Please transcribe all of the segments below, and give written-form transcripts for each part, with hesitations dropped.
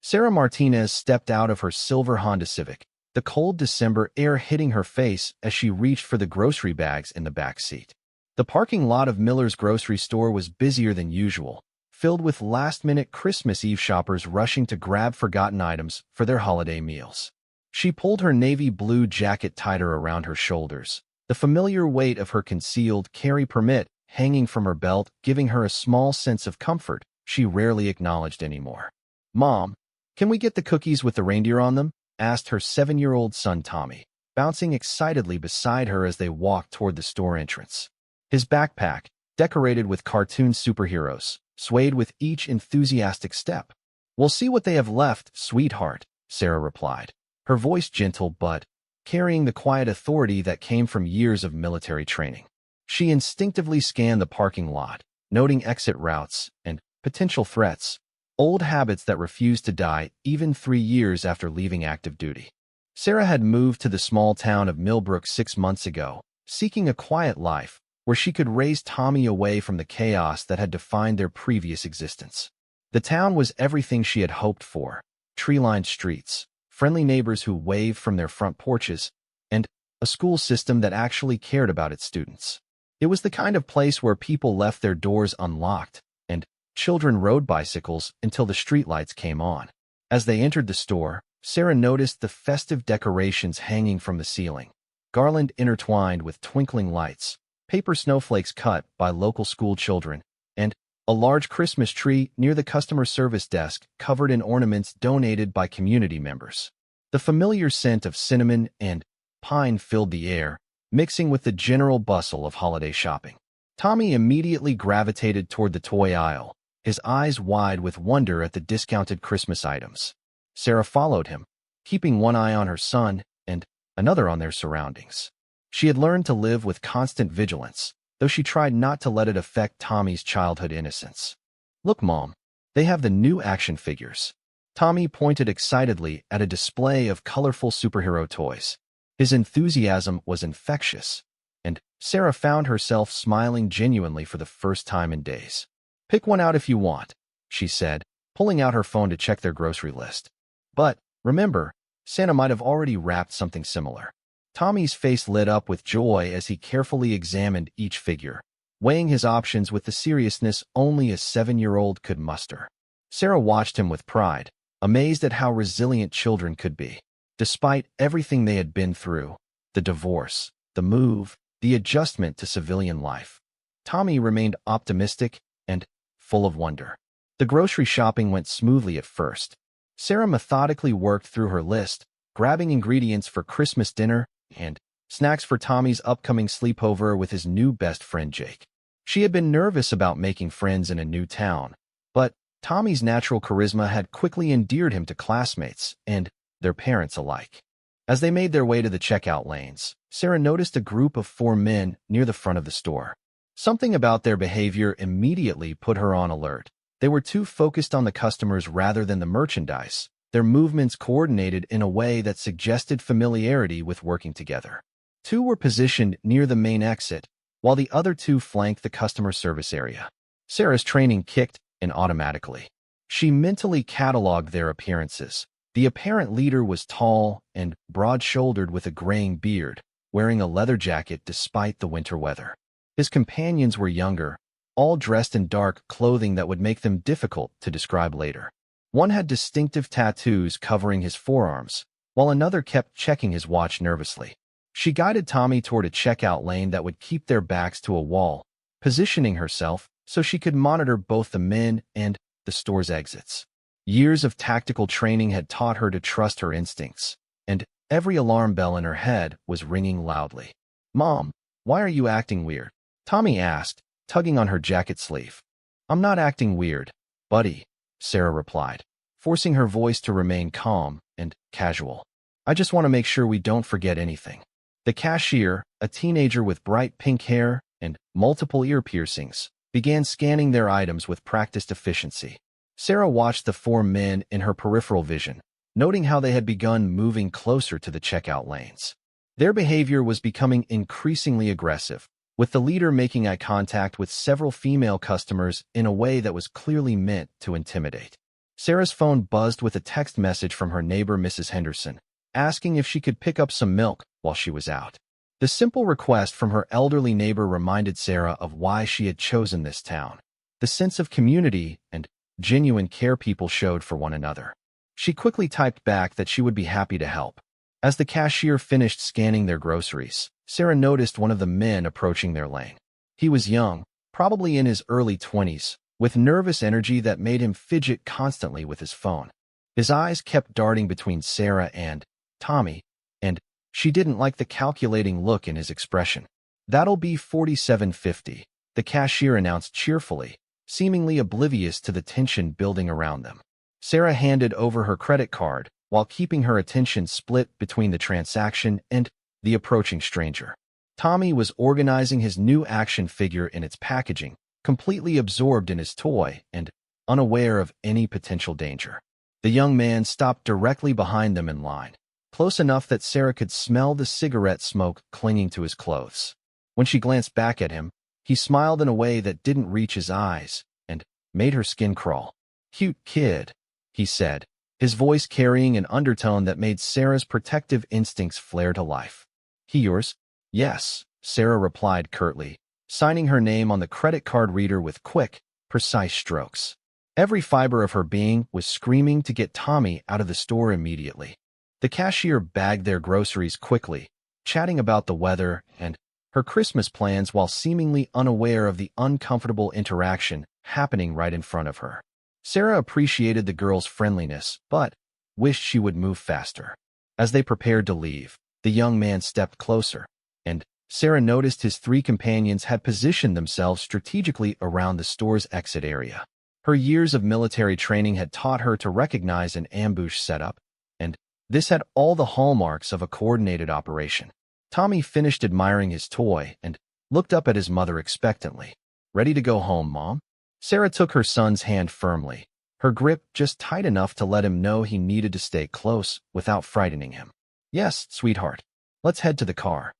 Sarah Martinez stepped out of her silver Honda Civic, the cold December air hitting her face as she reached for the grocery bags in the back seat. The parking lot of Miller's grocery store was busier than usual, filled with last-minute Christmas Eve shoppers rushing to grab forgotten items for their holiday meals. She pulled her navy blue jacket tighter around her shoulders, the familiar weight of her concealed carry permit hanging from her belt giving her a small sense of comfort she rarely acknowledged anymore. "Mom, can we get the cookies with the reindeer on them?" asked her 7-year-old son Tommy, bouncing excitedly beside her as they walked toward the store entrance. His backpack, decorated with cartoon superheroes, swayed with each enthusiastic step. "We'll see what they have left, sweetheart," Sarah replied, her voice gentle but carrying the quiet authority that came from years of military training. She instinctively scanned the parking lot, noting exit routes and potential threats, old habits that refused to die even 3 years after leaving active duty. Sarah had moved to the small town of Millbrook 6 months ago, seeking a quiet life where she could raise Tommy away from the chaos that had defined their previous existence. The town was everything she had hoped for: tree-lined streets, friendly neighbors who waved from their front porches, and a school system that actually cared about its students. It was the kind of place where people left their doors unlocked, and children rode bicycles until the streetlights came on. As they entered the store, Sarah noticed the festive decorations hanging from the ceiling, garland intertwined with twinkling lights, paper snowflakes cut by local school children, and a large Christmas tree near the customer service desk covered in ornaments donated by community members. The familiar scent of cinnamon and pine filled the air, mixing with the general bustle of holiday shopping. Tommy immediately gravitated toward the toy aisle, his eyes wide with wonder at the discounted Christmas items. Sarah followed him, keeping one eye on her son and another on their surroundings. She had learned to live with constant vigilance, though she tried not to let it affect Tommy's childhood innocence. "Look, Mom, they have the new action figures." Tommy pointed excitedly at a display of colorful superhero toys. His enthusiasm was infectious, and Sarah found herself smiling genuinely for the first time in days. "Pick one out if you want," she said, pulling out her phone to check their grocery list. "But remember, Santa might have already wrapped something similar." Tommy's face lit up with joy as he carefully examined each figure, weighing his options with the seriousness only a 7-year-old could muster. Sarah watched him with pride, amazed at how resilient children could be. Despite everything they had been through, the divorce, the move, the adjustment to civilian life, Tommy remained optimistic and full of wonder. The grocery shopping went smoothly at first. Sarah methodically worked through her list, grabbing ingredients for Christmas dinner and snacks for Tommy's upcoming sleepover with his new best friend Jake. She had been nervous about making friends in a new town, but Tommy's natural charisma had quickly endeared him to classmates and their parents alike. As they made their way to the checkout lanes, Sarah noticed a group of 4 men near the front of the store. Something about their behavior immediately put her on alert. They were too focused on the customers rather than the merchandise, their movements coordinated in a way that suggested familiarity with working together. 2 were positioned near the main exit, while the other 2 flanked the customer service area. Sarah's training kicked in automatically. She mentally cataloged their appearances. The apparent leader was tall and broad-shouldered with a graying beard, wearing a leather jacket despite the winter weather. His companions were younger, all dressed in dark clothing that would make them difficult to describe later. One had distinctive tattoos covering his forearms, while another kept checking his watch nervously. She guided Tommy toward a checkout lane that would keep their backs to a wall, positioning herself so she could monitor both the men and the store's exits. Years of tactical training had taught her to trust her instincts, and every alarm bell in her head was ringing loudly. "Mom, why are you acting weird?" Tommy asked, tugging on her jacket sleeve. "I'm not acting weird, buddy," Sarah replied, forcing her voice to remain calm and casual. "I just want to make sure we don't forget anything." The cashier, a teenager with bright pink hair and multiple ear piercings, began scanning their items with practiced efficiency. Sarah watched the 4 men in her peripheral vision, noting how they had begun moving closer to the checkout lanes. Their behavior was becoming increasingly aggressive, with the leader making eye contact with several female customers in a way that was clearly meant to intimidate. Sarah's phone buzzed with a text message from her neighbor, Mrs. Henderson, asking if she could pick up some milk while she was out. The simple request from her elderly neighbor reminded Sarah of why she had chosen this town. The sense of community and genuine care people showed for one another. She quickly typed back that she would be happy to help. As the cashier finished scanning their groceries, Sarah noticed one of the men approaching their lane. He was young, probably in his early 20s, with nervous energy that made him fidget constantly with his phone. His eyes kept darting between Sarah and Tommy, and she didn't like the calculating look in his expression. "That'll be $47.50, the cashier announced cheerfully, seemingly oblivious to the tension building around them. Sarah handed over her credit card, while keeping her attention split between the transaction and the approaching stranger. Tommy was organizing his new action figure in its packaging, completely absorbed in his toy and unaware of any potential danger. The young man stopped directly behind them in line, close enough that Sarah could smell the cigarette smoke clinging to his clothes. When she glanced back at him, he smiled in a way that didn't reach his eyes and made her skin crawl. "Cute kid," he said, his voice carrying an undertone that made Sarah's protective instincts flare to life. "He yours?" "Yes," Sarah replied curtly, signing her name on the credit card reader with quick, precise strokes. Every fiber of her being was screaming to get Tommy out of the store immediately. The cashier bagged their groceries quickly, chatting about the weather and her Christmas plans while seemingly unaware of the uncomfortable interaction happening right in front of her. Sarah appreciated the girl's friendliness, but wished she would move faster. As they prepared to leave, the young man stepped closer, and Sarah noticed his three companions had positioned themselves strategically around the store's exit area. Her years of military training had taught her to recognize an ambush setup, and this had all the hallmarks of a coordinated operation. Tommy finished admiring his toy and looked up at his mother expectantly. "Ready to go home, Mom?" Sarah took her son's hand firmly, her grip just tight enough to let him know he needed to stay close without frightening him. "Yes, sweetheart. Let's head to the car."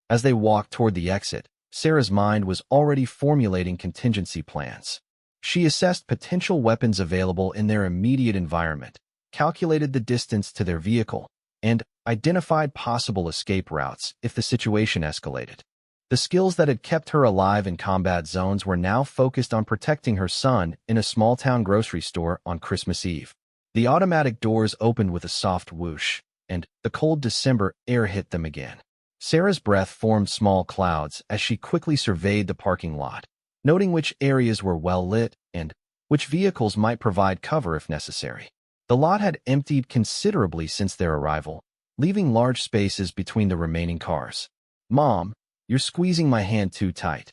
As they walked toward the exit, Sarah's mind was already formulating contingency plans. She assessed potential weapons available in their immediate environment, calculated the distance to their vehicle, and identified possible escape routes if the situation escalated. The skills that had kept her alive in combat zones were now focused on protecting her son in a small-town grocery store on Christmas Eve. The automatic doors opened with a soft whoosh, and the cold December air hit them again. Sarah's breath formed small clouds as she quickly surveyed the parking lot, noting which areas were well lit and which vehicles might provide cover if necessary. The lot had emptied considerably since their arrival, leaving large spaces between the remaining cars. "Mom, you're squeezing my hand too tight,"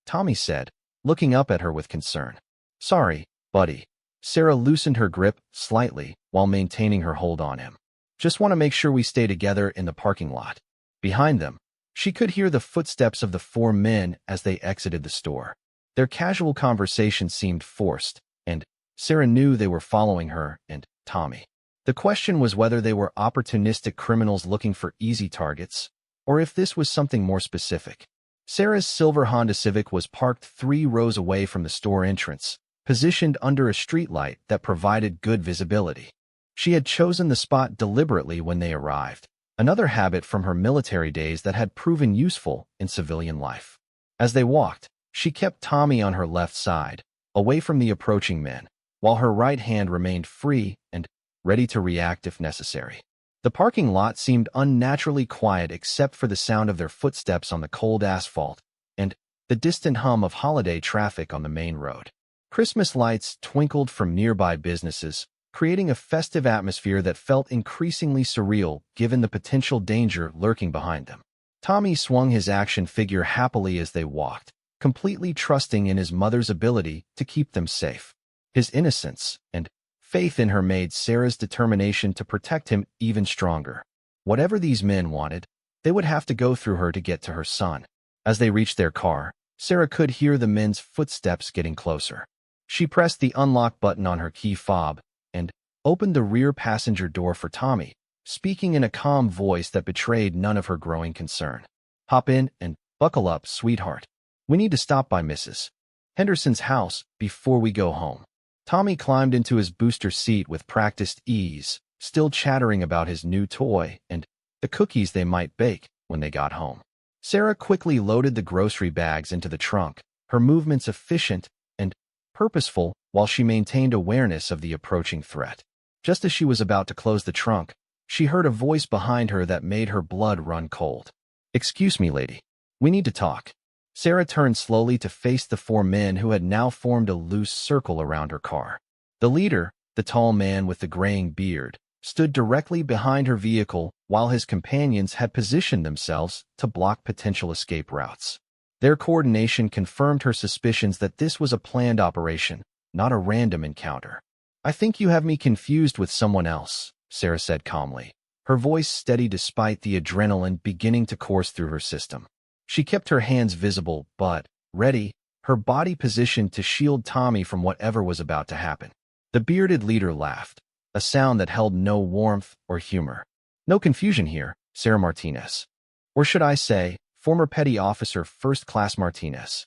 Tommy said, looking up at her with concern. "Sorry, buddy." Sarah loosened her grip slightly while maintaining her hold on him. "Just want to make sure we stay together in the parking lot." Behind them, she could hear the footsteps of the four men as they exited the store. Their casual conversation seemed forced, and Sarah knew they were following her and Tommy. The question was whether they were opportunistic criminals looking for easy targets, or if this was something more specific. Sarah's silver Honda Civic was parked 3 rows away from the store entrance, positioned under a streetlight that provided good visibility. She had chosen the spot deliberately when they arrived, another habit from her military days that had proven useful in civilian life. As they walked, she kept Tommy on her left side, away from the approaching men, while her right hand remained free and ready to react if necessary. The parking lot seemed unnaturally quiet except for the sound of their footsteps on the cold asphalt and the distant hum of holiday traffic on the main road. Christmas lights twinkled from nearby businesses, creating a festive atmosphere that felt increasingly surreal given the potential danger lurking behind them. Tommy swung his action figure happily as they walked, completely trusting in his mother's ability to keep them safe. His innocence and faith in her made Sarah's determination to protect him even stronger. Whatever these men wanted, they would have to go through her to get to her son. As they reached their car, Sarah could hear the men's footsteps getting closer. She pressed the unlock button on her key fob and opened the rear passenger door for Tommy, speaking in a calm voice that betrayed none of her growing concern. "Hop in and buckle up, sweetheart. We need to stop by Mrs. Henderson's house before we go home." Tommy climbed into his booster seat with practiced ease, still chattering about his new toy and the cookies they might bake when they got home. Sarah quickly loaded the grocery bags into the trunk, her movements efficient and purposeful while she maintained awareness of the approaching threat. Just as she was about to close the trunk, she heard a voice behind her that made her blood run cold. "Excuse me, lady. We need to talk." Sarah turned slowly to face the four men who had now formed a loose circle around her car. The leader, the tall man with the graying beard, stood directly behind her vehicle while his companions had positioned themselves to block potential escape routes. Their coordination confirmed her suspicions that this was a planned operation, not a random encounter. "I think you have me confused with someone else," Sarah said calmly, her voice steady despite the adrenaline beginning to course through her system. She kept her hands visible but ready, her body positioned to shield Tommy from whatever was about to happen. The bearded leader laughed, a sound that held no warmth or humor. "No confusion here, Sarah Martinez. Or should I say, former petty officer First Class Martinez."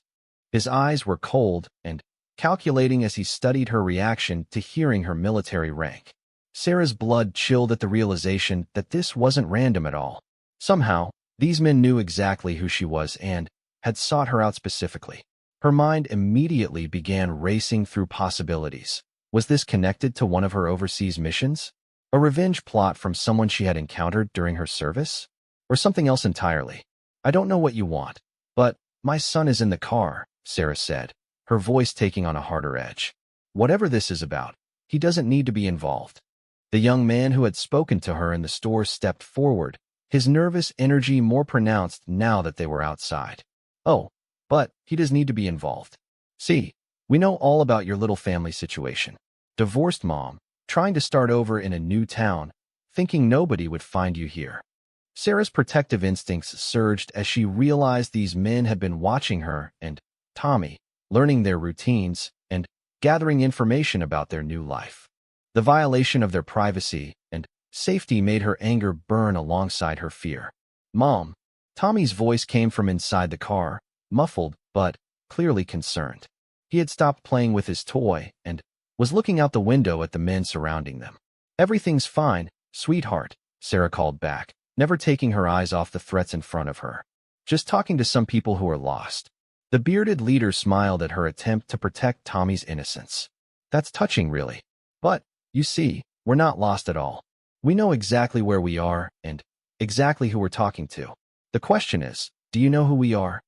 His eyes were cold and calculating as he studied her reaction to hearing her military rank. Sarah's blood chilled at the realization that this wasn't random at all. Somehow, these men knew exactly who she was and had sought her out specifically. Her mind immediately began racing through possibilities. Was this connected to one of her overseas missions? A revenge plot from someone she had encountered during her service? Or something else entirely? "I don't know what you want, but my son is in the car," Sarah said, her voice taking on a harder edge. "Whatever this is about, he doesn't need to be involved." The young man who had spoken to her in the store stepped forward, his nervous energy more pronounced now that they were outside. "Oh, but he does need to be involved. See, we know all about your little family situation. Divorced mom, trying to start over in a new town, thinking nobody would find you here." Sarah's protective instincts surged as she realized these men had been watching her and Tommy, learning their routines and gathering information about their new life. The violation of their privacy and safety made her anger burn alongside her fear. "Mom," Tommy's voice came from inside the car, muffled but clearly concerned. He had stopped playing with his toy and was looking out the window at the men surrounding them. "Everything's fine, sweetheart," Sarah called back, never taking her eyes off the threats in front of her. "Just talking to some people who are lost." The bearded leader smiled at her attempt to protect Tommy's innocence. "That's touching, really. But, you see, we're not lost at all. We know exactly where we are and exactly who we're talking to. The question is, do you know who we are?"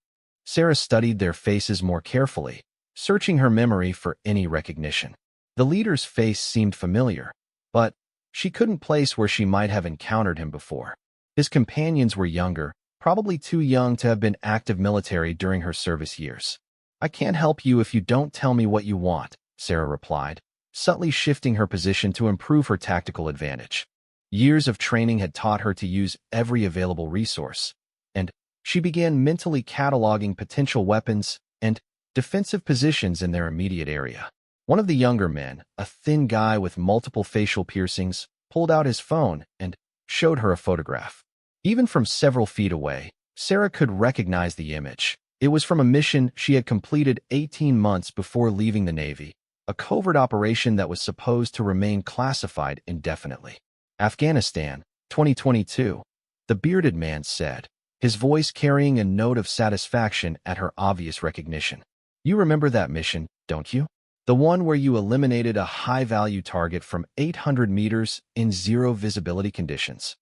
Sarah studied their faces more carefully, searching her memory for any recognition. The leader's face seemed familiar, but she couldn't place where she might have encountered him before. His companions were younger, probably too young to have been active military during her service years. "I can't help you if you don't tell me what you want," Sarah replied, subtly shifting her position to improve her tactical advantage. Years of training had taught her to use every available resource, and she began mentally cataloging potential weapons and defensive positions in their immediate area. One of the younger men, a thin guy with multiple facial piercings, pulled out his phone and showed her a photograph. Even from several feet away, Sarah could recognize the image. It was from a mission she had completed 18 months before leaving the Navy, a covert operation that was supposed to remain classified indefinitely. "Afghanistan, 2022, the bearded man said, his voice carrying a note of satisfaction at her obvious recognition. "You remember that mission, don't you? The one where you eliminated a high-value target from 800 meters in zero visibility conditions."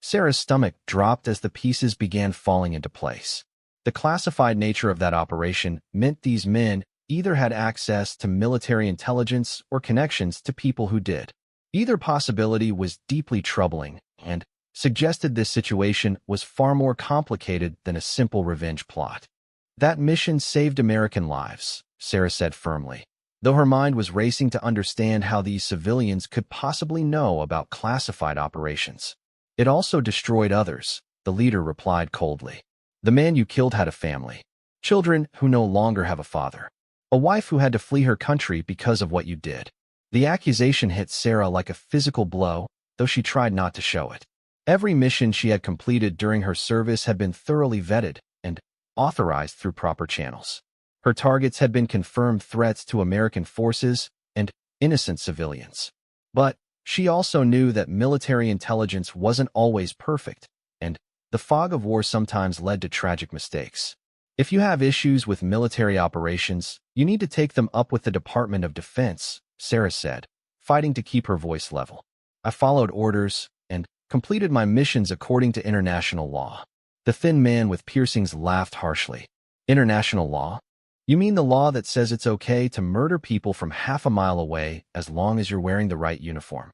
Sarah's stomach dropped as the pieces began falling into place. The classified nature of that operation meant these men either had access to military intelligence or connections to people who did. Either possibility was deeply troubling and suggested this situation was far more complicated than a simple revenge plot. "That mission saved American lives," Sarah said firmly, though her mind was racing to understand how these civilians could possibly know about classified operations. "It also destroyed others," the leader replied coldly. "The man you killed had a family, children who no longer have a father, a wife who had to flee her country because of what you did." The accusation hit Sarah like a physical blow, though she tried not to show it. Every mission she had completed during her service had been thoroughly vetted and authorized through proper channels. Her targets had been confirmed threats to American forces and innocent civilians. But she also knew that military intelligence wasn't always perfect, and the fog of war sometimes led to tragic mistakes. If you have issues with military operations, you need to take them up with the Department of Defense, Sarah said, fighting to keep her voice level. I followed orders and completed my missions according to international law. The thin man with piercings laughed harshly. International law? You mean the law that says it's okay to murder people from half a mile away as long as you're wearing the right uniform?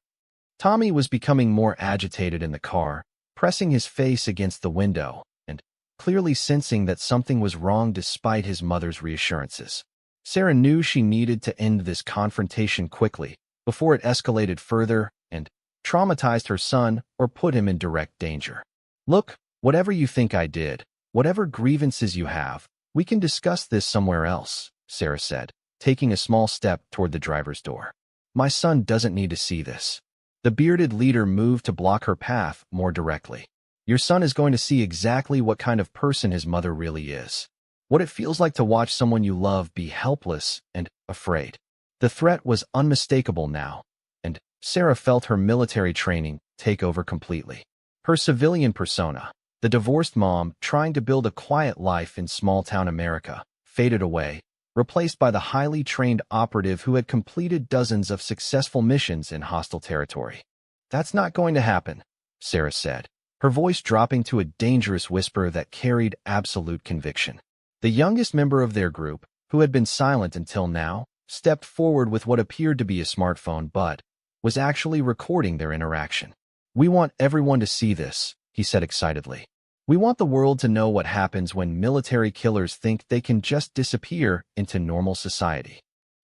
Tommy was becoming more agitated in the car, pressing his face against the window and clearly sensing that something was wrong despite his mother's reassurances. Sarah knew she needed to end this confrontation quickly before it escalated further and traumatized her son or put him in direct danger. Look, whatever you think I did, whatever grievances you have, we can discuss this somewhere else, Sarah said, taking a small step toward the driver's door. My son doesn't need to see this. The bearded leader moved to block her path more directly. Your son is going to see exactly what kind of person his mother really is. What it feels like to watch someone you love be helpless and afraid. The threat was unmistakable now, and Sarah felt her military training take over completely. Her civilian persona, the divorced mom trying to build a quiet life in small-town America, faded away, replaced by the highly trained operative who had completed dozens of successful missions in hostile territory. That's not going to happen, Sarah said, her voice dropping to a dangerous whisper that carried absolute conviction. The youngest member of their group, who had been silent until now, stepped forward with what appeared to be a smartphone but was actually recording their interaction. We want everyone to see this, he said excitedly. We want the world to know what happens when military killers think they can just disappear into normal society.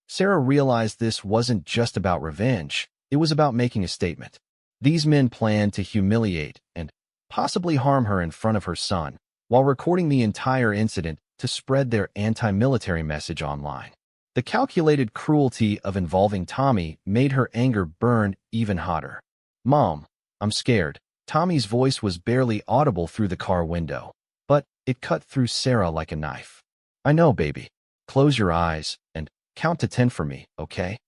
Sarah realized this wasn't just about revenge, it was about making a statement. These men planned to humiliate and possibly harm her in front of her son, while recording the entire incident to spread their anti-military message online. The calculated cruelty of involving Tommy made her anger burn even hotter. Mom, I'm scared. Tommy's voice was barely audible through the car window, but it cut through Sarah like a knife. I know, baby. Close your eyes and count to 10 for me, okay?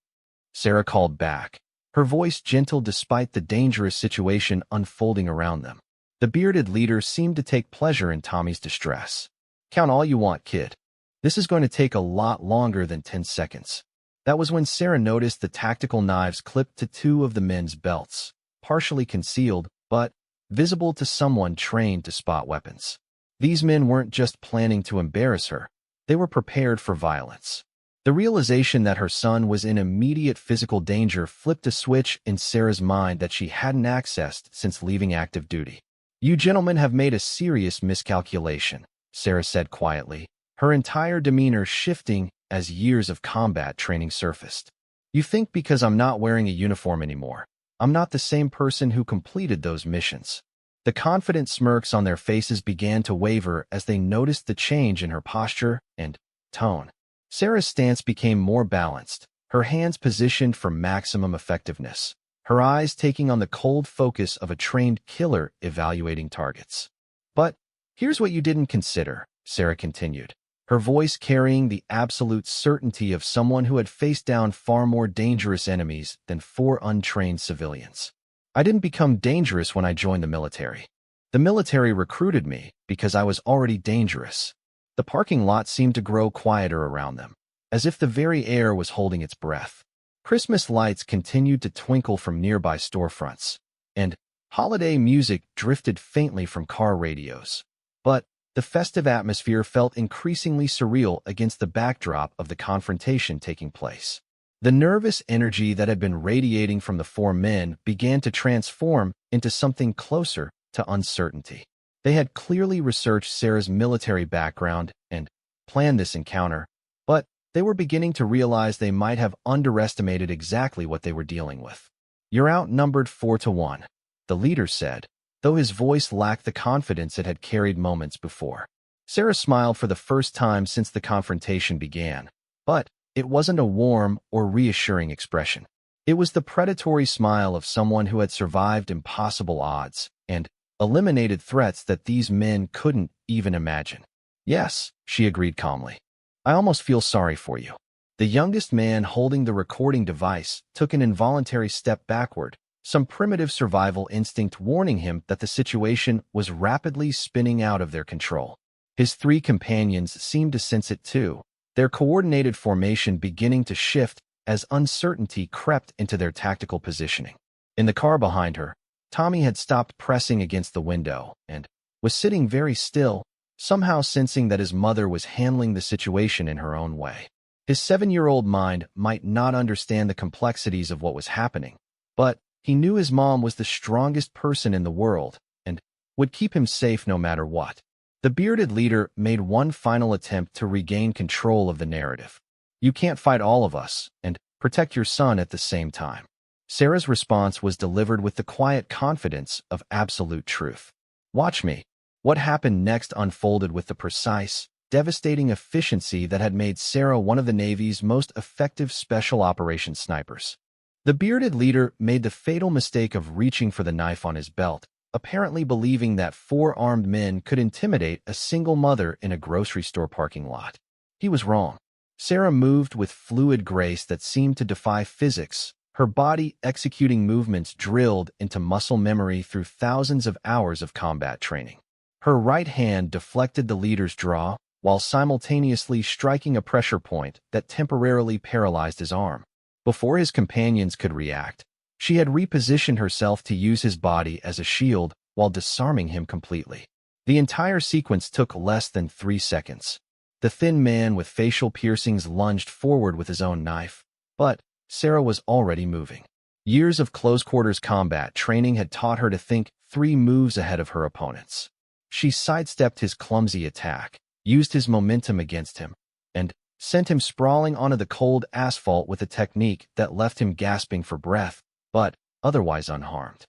Sarah called back, her voice gentle despite the dangerous situation unfolding around them. The bearded leader seemed to take pleasure in Tommy's distress. Count all you want, kid. This is going to take a lot longer than 10 seconds. That was when Sarah noticed the tactical knives clipped to two of the men's belts, partially concealed, but visible to someone trained to spot weapons. These men weren't just planning to embarrass her, they were prepared for violence. The realization that her son was in immediate physical danger flipped a switch in Sarah's mind that she hadn't accessed since leaving active duty. You gentlemen have made a serious miscalculation, Sarah said quietly, her entire demeanor shifting as years of combat training surfaced. You think because I'm not wearing a uniform anymore, I'm not the same person who completed those missions. The confident smirks on their faces began to waver as they noticed the change in her posture and tone. Sarah's stance became more balanced, her hands positioned for maximum effectiveness, her eyes taking on the cold focus of a trained killer evaluating targets. But here's what you didn't consider, Sarah continued, her voice carrying the absolute certainty of someone who had faced down far more dangerous enemies than 4 untrained civilians. I didn't become dangerous when I joined the military. The military recruited me because I was already dangerous. The parking lot seemed to grow quieter around them, as if the very air was holding its breath. Christmas lights continued to twinkle from nearby storefronts, and holiday music drifted faintly from car radios. But the festive atmosphere felt increasingly surreal against the backdrop of the confrontation taking place. The nervous energy that had been radiating from the 4 men began to transform into something closer to uncertainty. They had clearly researched Sarah's military background and planned this encounter, but they were beginning to realize they might have underestimated exactly what they were dealing with. You're outnumbered 4-1, the leader said, though his voice lacked the confidence it had carried moments before. Sarah smiled for the first time since the confrontation began, but it wasn't a warm or reassuring expression. It was the predatory smile of someone who had survived impossible odds and eliminated threats that these men couldn't even imagine. Yes, she agreed calmly. I almost feel sorry for you. The youngest man holding the recording device took an involuntary step backward, some primitive survival instinct warning him that the situation was rapidly spinning out of their control. His three companions seemed to sense it too, their coordinated formation beginning to shift as uncertainty crept into their tactical positioning. In the car behind her, Tommy had stopped pressing against the window and was sitting very still, somehow sensing that his mother was handling the situation in her own way. His 7-year-old mind might not understand the complexities of what was happening, but he knew his mom was the strongest person in the world and would keep him safe no matter what. The bearded leader made one final attempt to regain control of the narrative. "You can't fight all of us and protect your son at the same time." Sarah's response was delivered with the quiet confidence of absolute truth. "Watch me." What happened next unfolded with the precise, devastating efficiency that had made Sarah one of the Navy's most effective special operations snipers. The bearded leader made the fatal mistake of reaching for the knife on his belt, apparently believing that 4 armed men could intimidate a single mother in a grocery store parking lot. He was wrong. Sarah moved with fluid grace that seemed to defy physics, her body executing movements drilled into muscle memory through thousands of hours of combat training. Her right hand deflected the leader's draw, while simultaneously striking a pressure point that temporarily paralyzed his arm. Before his companions could react, she had repositioned herself to use his body as a shield while disarming him completely. The entire sequence took less than 3 seconds. The thin man with facial piercings lunged forward with his own knife, but Sarah was already moving. Years of close-quarters combat training had taught her to think 3 moves ahead of her opponents. She sidestepped his clumsy attack, used his momentum against him, and sent him sprawling onto the cold asphalt with a technique that left him gasping for breath, but otherwise unharmed.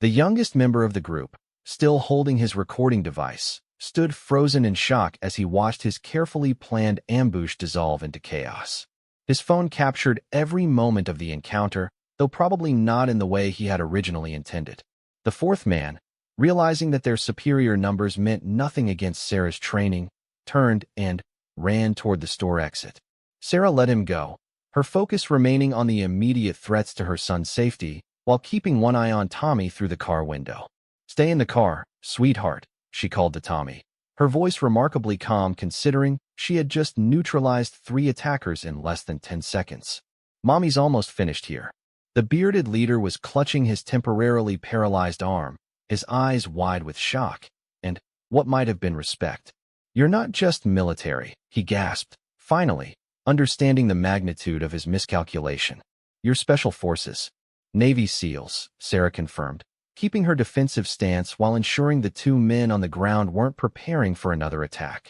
The youngest member of the group, still holding his recording device, stood frozen in shock as he watched his carefully planned ambush dissolve into chaos. His phone captured every moment of the encounter, though probably not in the way he had originally intended. The fourth man, realizing that their superior numbers meant nothing against Sarah's training, turned and ran toward the store exit. Sarah let him go, her focus remaining on the immediate threats to her son's safety, while keeping one eye on Tommy through the car window. "Stay in the car, sweetheart," she called to Tommy, her voice remarkably calm considering she had just neutralized 3 attackers in less than 10 seconds. "Mommy's almost finished here." The bearded leader was clutching his temporarily paralyzed arm, his eyes wide with shock and what might have been respect. "You're not just military," he gasped, finally, understanding the magnitude of his miscalculation. "You're special forces." "Navy SEALs," Sarah confirmed, keeping her defensive stance while ensuring the 2 men on the ground weren't preparing for another attack.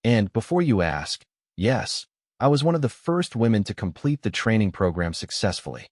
"And before you ask, yes, I was one of the first women to complete the training program successfully."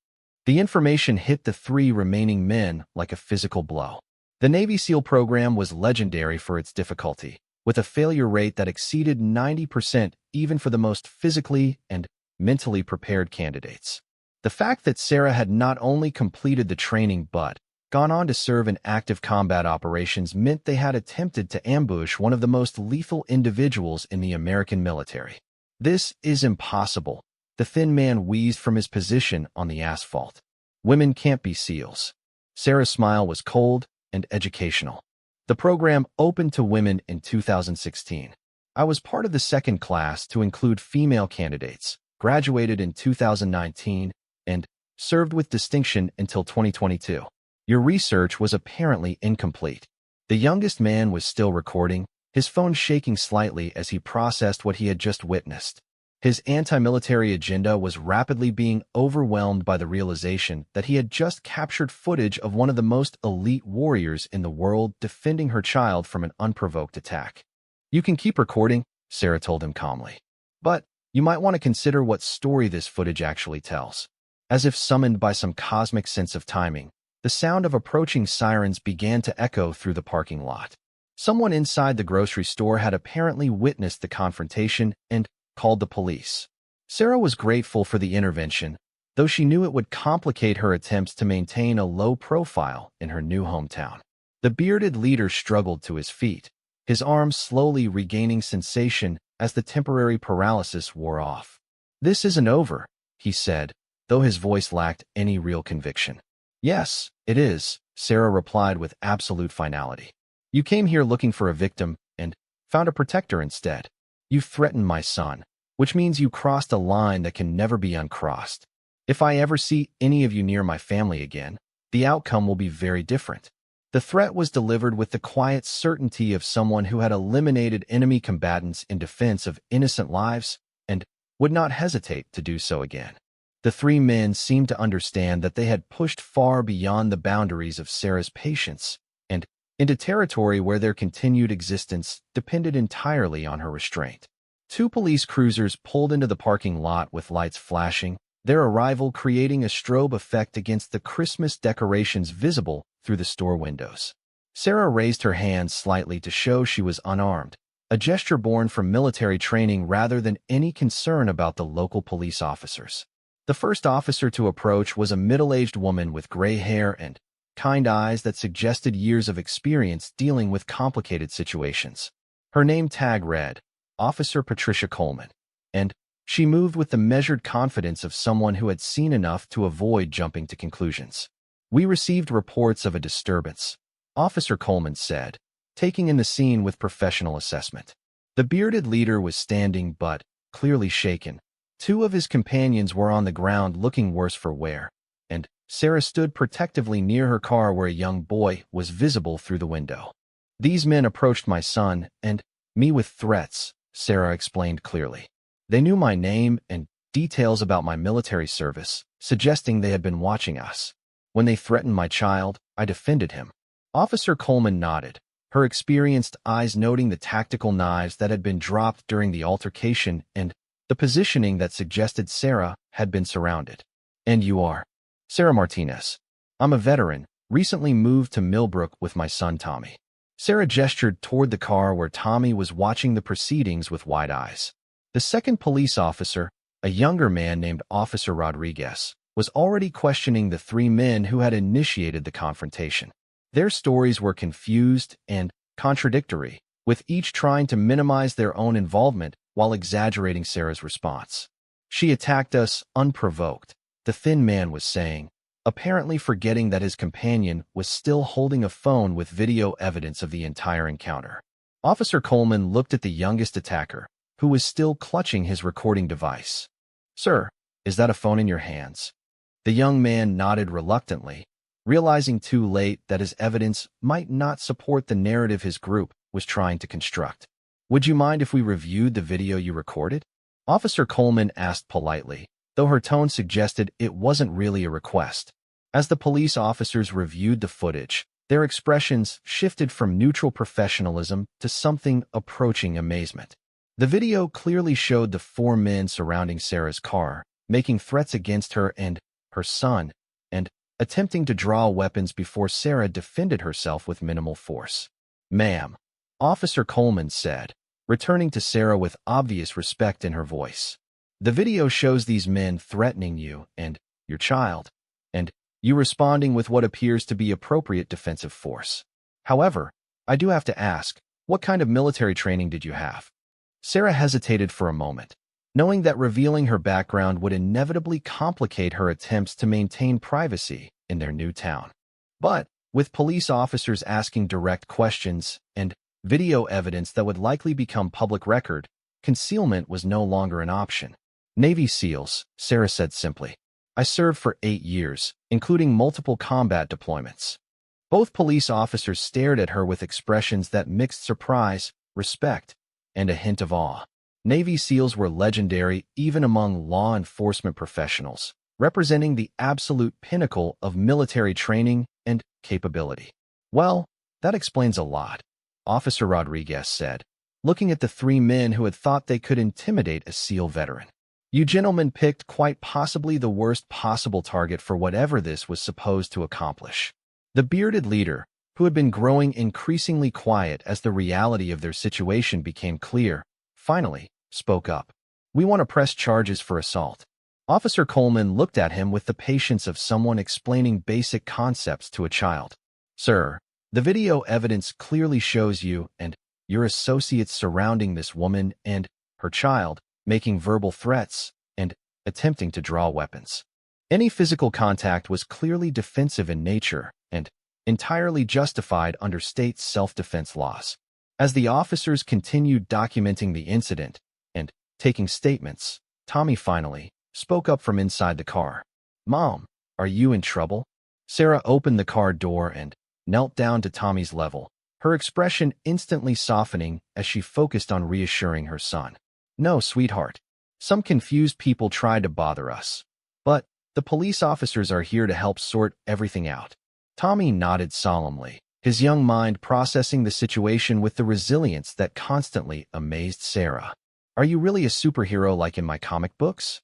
The information hit the 3 remaining men like a physical blow. The Navy SEAL program was legendary for its difficulty, with a failure rate that exceeded 90% even for the most physically and mentally prepared candidates. The fact that Sarah had not only completed the training but gone on to serve in active combat operations meant they had attempted to ambush one of the most lethal individuals in the American military. "This is impossible," the thin man wheezed from his position on the asphalt. "Women can't be SEALs." Sarah's smile was cold and educational. "The program opened to women in 2016. I was part of the second class to include female candidates, graduated in 2019, and served with distinction until 2022. Your research was apparently incomplete." The youngest man was still recording, his phone shaking slightly as he processed what he had just witnessed. His anti-military agenda was rapidly being overwhelmed by the realization that he had just captured footage of one of the most elite warriors in the world defending her child from an unprovoked attack. "You can keep recording," Sarah told him calmly. "But you might want to consider what story this footage actually tells." As if summoned by some cosmic sense of timing, the sound of approaching sirens began to echo through the parking lot. Someone inside the grocery store had apparently witnessed the confrontation and called the police. Sarah was grateful for the intervention, though she knew it would complicate her attempts to maintain a low profile in her new hometown. The bearded leader struggled to his feet, his arms slowly regaining sensation as the temporary paralysis wore off. "This isn't over," he said, though his voice lacked any real conviction. "Yes, it is," Sarah replied with absolute finality. "You came here looking for a victim and found a protector instead. You threatened my son, which means you crossed a line that can never be uncrossed. If I ever see any of you near my family again, the outcome will be very different." The threat was delivered with the quiet certainty of someone who had eliminated enemy combatants in defense of innocent lives and would not hesitate to do so again. The three men seemed to understand that they had pushed far beyond the boundaries of Sarah's patience and into territory where their continued existence depended entirely on her restraint. Two police cruisers pulled into the parking lot with lights flashing, their arrival creating a strobe effect against the Christmas decorations visible through the store windows. Sarah raised her hand slightly to show she was unarmed, a gesture born from military training rather than any concern about the local police officers. The first officer to approach was a middle-aged woman with gray hair and kind eyes that suggested years of experience dealing with complicated situations. Her name tag read, Officer Patricia Coleman, and she moved with the measured confidence of someone who had seen enough to avoid jumping to conclusions. "We received reports of a disturbance," Officer Coleman said, taking in the scene with professional assessment. The bearded leader was standing but clearly shaken. Two of his companions were on the ground looking worse for wear, and Sarah stood protectively near her car where a young boy was visible through the window. "These men approached my son and me with threats," Sarah explained clearly. "They knew my name and details about my military service, suggesting they had been watching us. When they threatened my child, I defended him." Officer Coleman nodded, her experienced eyes noting the tactical knives that had been dropped during the altercation and the positioning that suggested Sarah had been surrounded. "And you are?" "Sarah Martinez. I'm a veteran, recently moved to Millbrook with my son Tommy." Sarah gestured toward the car where Tommy was watching the proceedings with wide eyes. The second police officer, a younger man named Officer Rodriguez, was already questioning the three men who had initiated the confrontation. Their stories were confused and contradictory, with each trying to minimize their own involvement while exaggerating Sarah's response. "She attacked us unprovoked," the thin man was saying, apparently forgetting that his companion was still holding a phone with video evidence of the entire encounter. Officer Coleman looked at the youngest attacker, who was still clutching his recording device. "Sir, is that a phone in your hands?" The young man nodded reluctantly, realizing too late that his evidence might not support the narrative his group was trying to construct. "Would you mind if we reviewed the video you recorded?" Officer Coleman asked politely, though her tone suggested it wasn't really a request. As the police officers reviewed the footage, their expressions shifted from neutral professionalism to something approaching amazement. The video clearly showed the four men surrounding Sarah's car, making threats against her and her son, and attempting to draw weapons before Sarah defended herself with minimal force. "Ma'am," Officer Coleman said, returning to Sarah with obvious respect in her voice. "The video shows these men threatening you and your child, and you responding with what appears to be appropriate defensive force. However, I do have to ask, what kind of military training did you have?" Sarah hesitated for a moment, knowing that revealing her background would inevitably complicate her attempts to maintain privacy in their new town. But with police officers asking direct questions and video evidence that would likely become public record, concealment was no longer an option. "Navy SEALs," Sarah said simply. "I served for 8 years, including multiple combat deployments." Both police officers stared at her with expressions that mixed surprise, respect, and a hint of awe. Navy SEALs were legendary even among law enforcement professionals, representing the absolute pinnacle of military training and capability. "Well, that explains a lot," Officer Rodriguez said, looking at the three men who had thought they could intimidate a SEAL veteran. "You gentlemen picked quite possibly the worst possible target for whatever this was supposed to accomplish." The bearded leader, who had been growing increasingly quiet as the reality of their situation became clear, finally spoke up. "We want to press charges for assault." Officer Coleman looked at him with the patience of someone explaining basic concepts to a child. "Sir, the video evidence clearly shows you and your associates surrounding this woman and her child, making verbal threats and attempting to draw weapons. Any physical contact was clearly defensive in nature and entirely justified under state self-defense laws. As the officers continued documenting the incident and taking statements, Tommy finally spoke up from inside the car. "Mom, are you in trouble?" Sarah opened the car door and knelt down to Tommy's level, her expression instantly softening as she focused on reassuring her son. "No, sweetheart. Some confused people tried to bother us. But the police officers are here to help sort everything out." Tommy nodded solemnly, his young mind processing the situation with the resilience that constantly amazed Sarah. "Are you really a superhero like in my comic books?"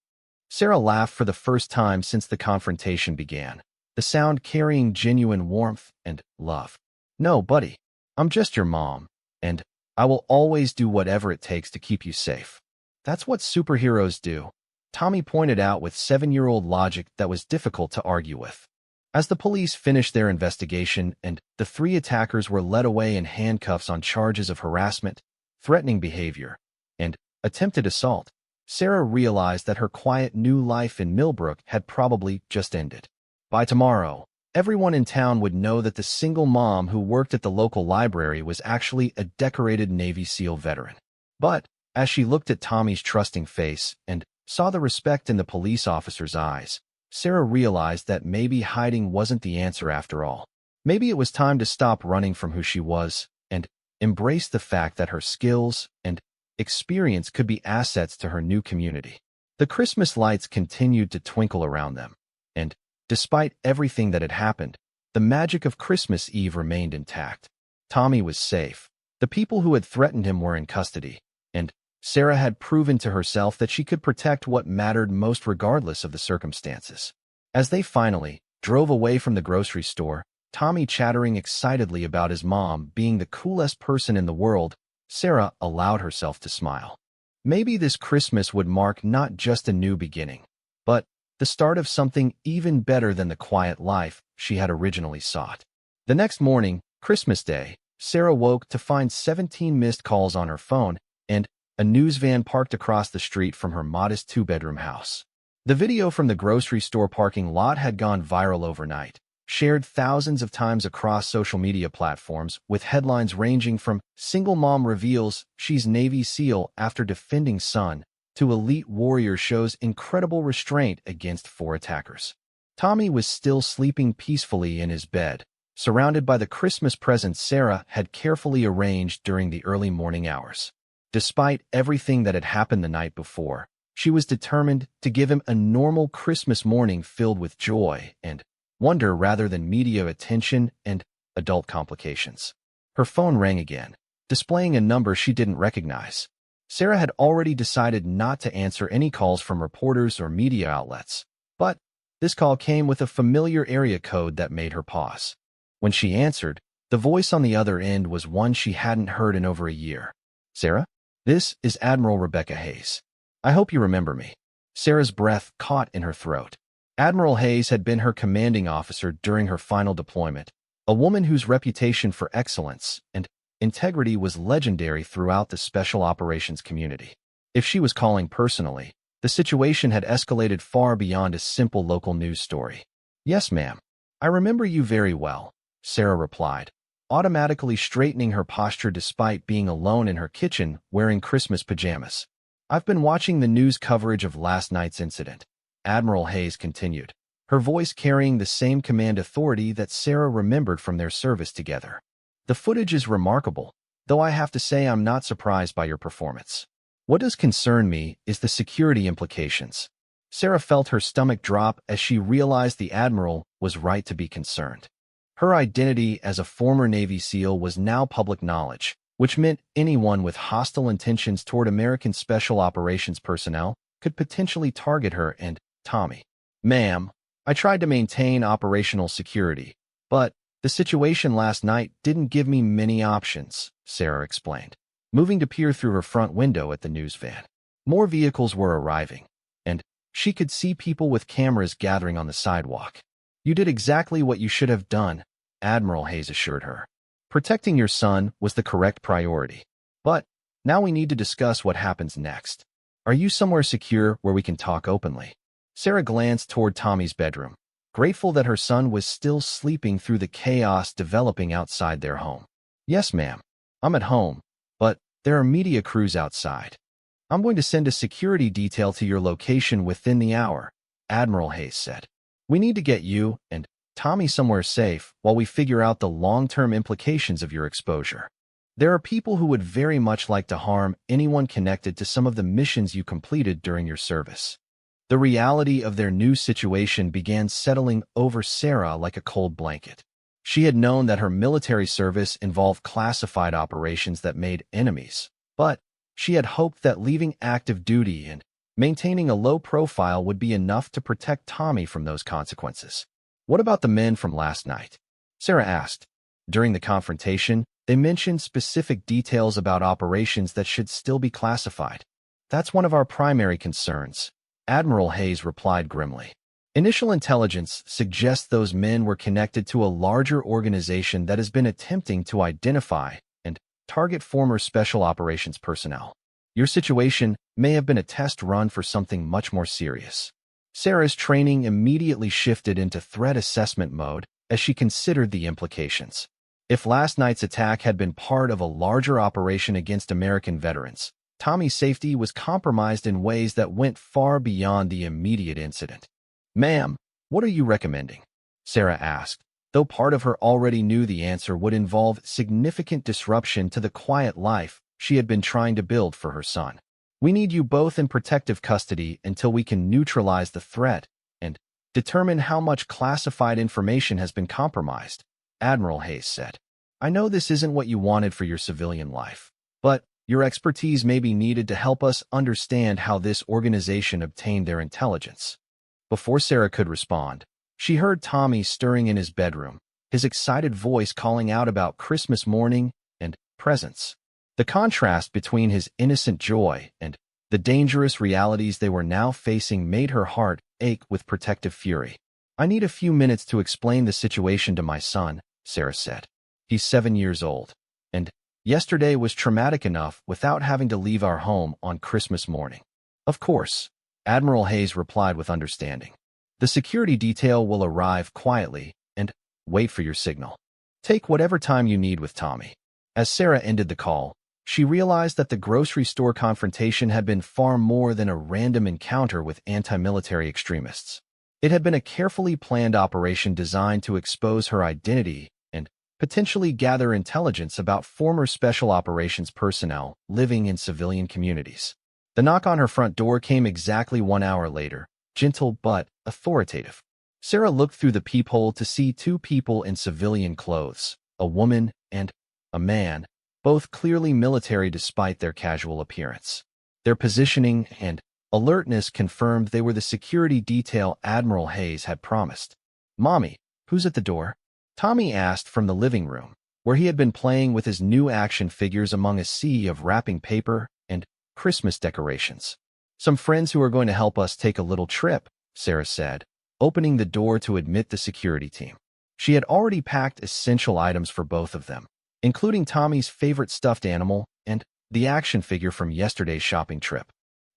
Sarah laughed for the first time since the confrontation began, the sound carrying genuine warmth and love. "No, buddy. I'm just your mom, and I will always do whatever it takes to keep you safe. That's what superheroes do," Tommy pointed out with 7-year-old logic that was difficult to argue with. As the police finished their investigation and the 3 attackers were led away in handcuffs on charges of harassment, threatening behavior, and attempted assault, Sarah realized that her quiet new life in Millbrook had probably just ended. By tomorrow, everyone in town would know that the single mom who worked at the local library was actually a decorated Navy SEAL veteran. But as she looked at Tommy's trusting face and saw the respect in the police officer's eyes, Sarah realized that maybe hiding wasn't the answer after all. Maybe it was time to stop running from who she was and embrace the fact that her skills and experience could be assets to her new community. The Christmas lights continued to twinkle around them, and despite everything that had happened, the magic of Christmas Eve remained intact. Tommy was safe. The people who had threatened him were in custody, and Sarah had proven to herself that she could protect what mattered most regardless of the circumstances. As they finally drove away from the grocery store, Tommy chattering excitedly about his mom being the coolest person in the world, Sarah allowed herself to smile. Maybe this Christmas would mark not just a new beginning, but the start of something even better than the quiet life she had originally sought. The next morning, Christmas Day, Sarah woke to find 17 missed calls on her phone and a news van parked across the street from her modest 2-bedroom house. The video from the grocery store parking lot had gone viral overnight, shared thousands of times across social media platforms with headlines ranging from "Single Mom Reveals She's Navy SEAL After Defending Son" to "Elite Warrior Shows Incredible Restraint Against 4 Attackers." Tommy was still sleeping peacefully in his bed, surrounded by the Christmas presents Sarah had carefully arranged during the early morning hours. Despite everything that had happened the night before, she was determined to give him a normal Christmas morning filled with joy and wonder rather than media attention and adult complications. Her phone rang again, displaying a number she didn't recognize. Sarah had already decided not to answer any calls from reporters or media outlets, but this call came with a familiar area code that made her pause. When she answered, the voice on the other end was one she hadn't heard in over a year. "Sarah? This is Admiral Rebecca Hayes. I hope you remember me." Sarah's breath caught in her throat. Admiral Hayes had been her commanding officer during her final deployment, a woman whose reputation for excellence and integrity was legendary throughout the special operations community. If she was calling personally, the situation had escalated far beyond a simple local news story. "Yes, ma'am. I remember you very well," Sarah replied, automatically straightening her posture despite being alone in her kitchen wearing Christmas pajamas. "I've been watching the news coverage of last night's incident," Admiral Hayes continued, her voice carrying the same command authority that Sarah remembered from their service together. "The footage is remarkable, though I have to say I'm not surprised by your performance. What does concern me is the security implications." Sarah felt her stomach drop as she realized the Admiral was right to be concerned. Her identity as a former Navy SEAL was now public knowledge, which meant anyone with hostile intentions toward American Special Operations personnel could potentially target her and Tommy. "Ma'am, I tried to maintain operational security, but the situation last night didn't give me many options," Sarah explained, moving to peer through her front window at the news van. More vehicles were arriving, and she could see people with cameras gathering on the sidewalk. "You did exactly what you should have done," Admiral Hayes assured her. "Protecting your son was the correct priority. But now we need to discuss what happens next. Are you somewhere secure where we can talk openly? Sarah glanced toward Tommy's bedroom, grateful that her son was still sleeping through the chaos developing outside their home. Yes, ma'am. I'm at home, but there are media crews outside. I'm going to send a security detail to your location within the hour, Admiral Hayes said. We need to get you and Tommy somewhere safe while we figure out the long-term implications of your exposure. There are people who would very much like to harm anyone connected to some of the missions you completed during your service. The reality of their new situation began settling over Sarah like a cold blanket. She had known that her military service involved classified operations that made enemies, but she had hoped that leaving active duty and maintaining a low profile would be enough to protect Tommy from those consequences. What about the men from last night? Sarah asked. During the confrontation, they mentioned specific details about operations that should still be classified. That's one of our primary concerns, Admiral Hayes replied grimly. Initial intelligence suggests those men were connected to a larger organization that has been attempting to identify and target former Special Operations personnel. Your situation may have been a test run for something much more serious. Sarah's training immediately shifted into threat assessment mode as she considered the implications. If last night's attack had been part of a larger operation against American veterans, Tommy's safety was compromised in ways that went far beyond the immediate incident. Ma'am, what are you recommending? Sarah asked, though part of her already knew the answer would involve significant disruption to the quiet life she had been trying to build for her son. We need you both in protective custody until we can neutralize the threat and determine how much classified information has been compromised, Admiral Hayes said. I know this isn't what you wanted for your civilian life, but your expertise may be needed to help us understand how this organization obtained their intelligence. Before Sarah could respond, she heard Tommy stirring in his bedroom, his excited voice calling out about Christmas morning and presents. The contrast between his innocent joy and the dangerous realities they were now facing made her heart ache with protective fury. I need a few minutes to explain the situation to my son, Sarah said. He's 7 years old, and yesterday was traumatic enough without having to leave our home on Christmas morning. Of course, Admiral Hayes replied with understanding. The security detail will arrive quietly and wait for your signal. Take whatever time you need with Tommy. As Sarah ended the call, she realized that the grocery store confrontation had been far more than a random encounter with anti-military extremists. It had been a carefully planned operation designed to expose her identity and potentially gather intelligence about former Special Operations personnel living in civilian communities. The knock on her front door came exactly 1 hour later, gentle but authoritative. Sarah looked through the peephole to see two people in civilian clothes, a woman and a man, both clearly military despite their casual appearance. Their positioning and alertness confirmed they were the security detail Admiral Hayes had promised. Mommy, who's at the door? Tommy asked from the living room, where he had been playing with his new action figures among a sea of wrapping paper and Christmas decorations. Some friends who are going to help us take a little trip, Sarah said, opening the door to admit the security team. She had already packed essential items for both of them, including Tommy's favorite stuffed animal and the action figure from yesterday's shopping trip.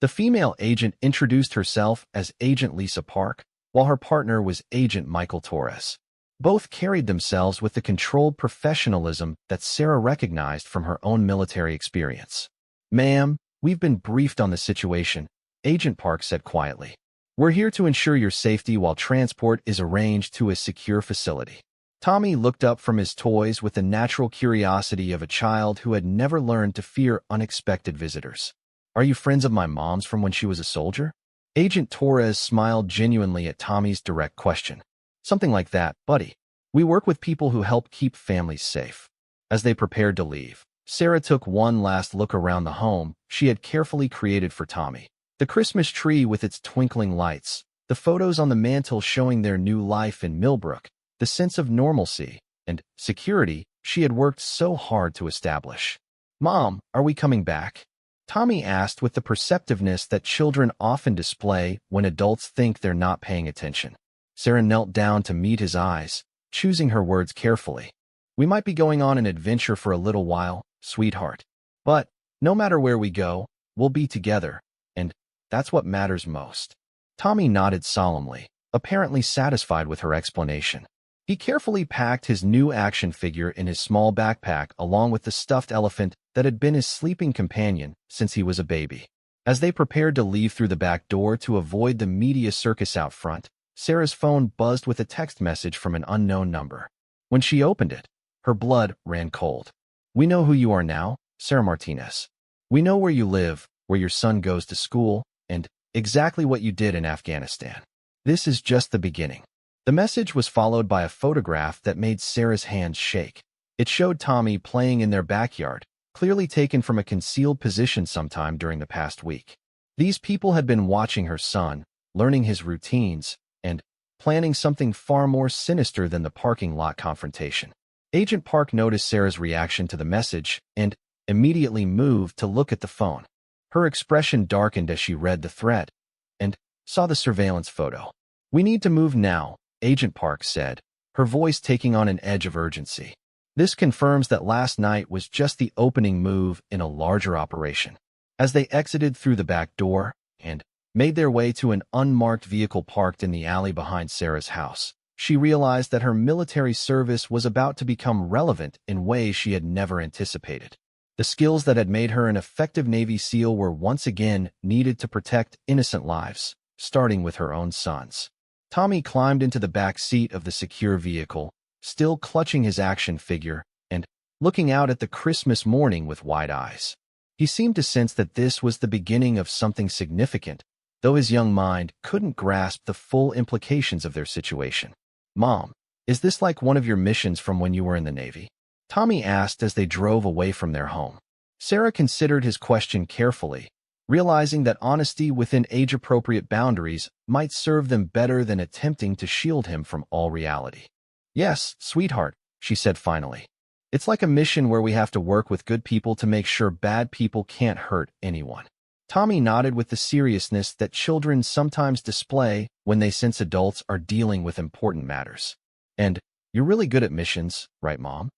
The female agent introduced herself as Agent Lisa Park, while her partner was Agent Michael Torres. Both carried themselves with the controlled professionalism that Sarah recognized from her own military experience. Ma'am, we've been briefed on the situation, Agent Park said quietly. We're here to ensure your safety while transport is arranged to a secure facility. Tommy looked up from his toys with the natural curiosity of a child who had never learned to fear unexpected visitors. Are you friends of my mom's from when she was a soldier? Agent Torres smiled genuinely at Tommy's direct question. Something like that, buddy. We work with people who help keep families safe. As they prepared to leave, Sarah took one last look around the home she had carefully created for Tommy. The Christmas tree with its twinkling lights, the photos on the mantel showing their new life in Millbrook, the sense of normalcy and security she had worked so hard to establish. Mom, are we coming back? Tommy asked with the perceptiveness that children often display when adults think they're not paying attention. Sarah knelt down to meet his eyes, choosing her words carefully. We might be going on an adventure for a little while, sweetheart. But no matter where we go, we'll be together, and That's what matters most." Tommy nodded solemnly, apparently satisfied with her explanation. He carefully packed his new action figure in his small backpack along with the stuffed elephant that had been his sleeping companion since he was a baby. As they prepared to leave through the back door to avoid the media circus out front, Sarah's phone buzzed with a text message from an unknown number. When she opened it, her blood ran cold. "We know who you are now, Sarah Martinez. We know where you live, where your son goes to school, and exactly what you did in Afghanistan. This is just the beginning." The message was followed by a photograph that made Sarah's hands shake. It showed Tommy playing in their backyard, clearly taken from a concealed position sometime during the past week. These people had been watching her son, learning his routines, and planning something far more sinister than the parking lot confrontation. Agent Park noticed Sarah's reaction to the message and immediately moved to look at the phone. Her expression darkened as she read the threat and saw the surveillance photo. "We need to move now," Agent Park said, her voice taking on an edge of urgency. "This confirms that last night was just the opening move in a larger operation." As they exited through the back door and made their way to an unmarked vehicle parked in the alley behind Sarah's house, she realized that her military service was about to become relevant in ways she had never anticipated. The skills that had made her an effective Navy SEAL were once again needed to protect innocent lives, starting with her own son's. Tommy climbed into the back seat of the secure vehicle, still clutching his action figure and looking out at the Christmas morning with wide eyes. He seemed to sense that this was the beginning of something significant, though his young mind couldn't grasp the full implications of their situation. "Mom, is this like one of your missions from when you were in the Navy?" Tommy asked as they drove away from their home. Sarah considered his question carefully, realizing that honesty within age-appropriate boundaries might serve them better than attempting to shield him from all reality. "Yes, sweetheart," she said finally. "It's like a mission where we have to work with good people to make sure bad people can't hurt anyone." Tommy nodded with the seriousness that children sometimes display when they sense adults are dealing with important matters. "And you're really good at missions, right, Mom?"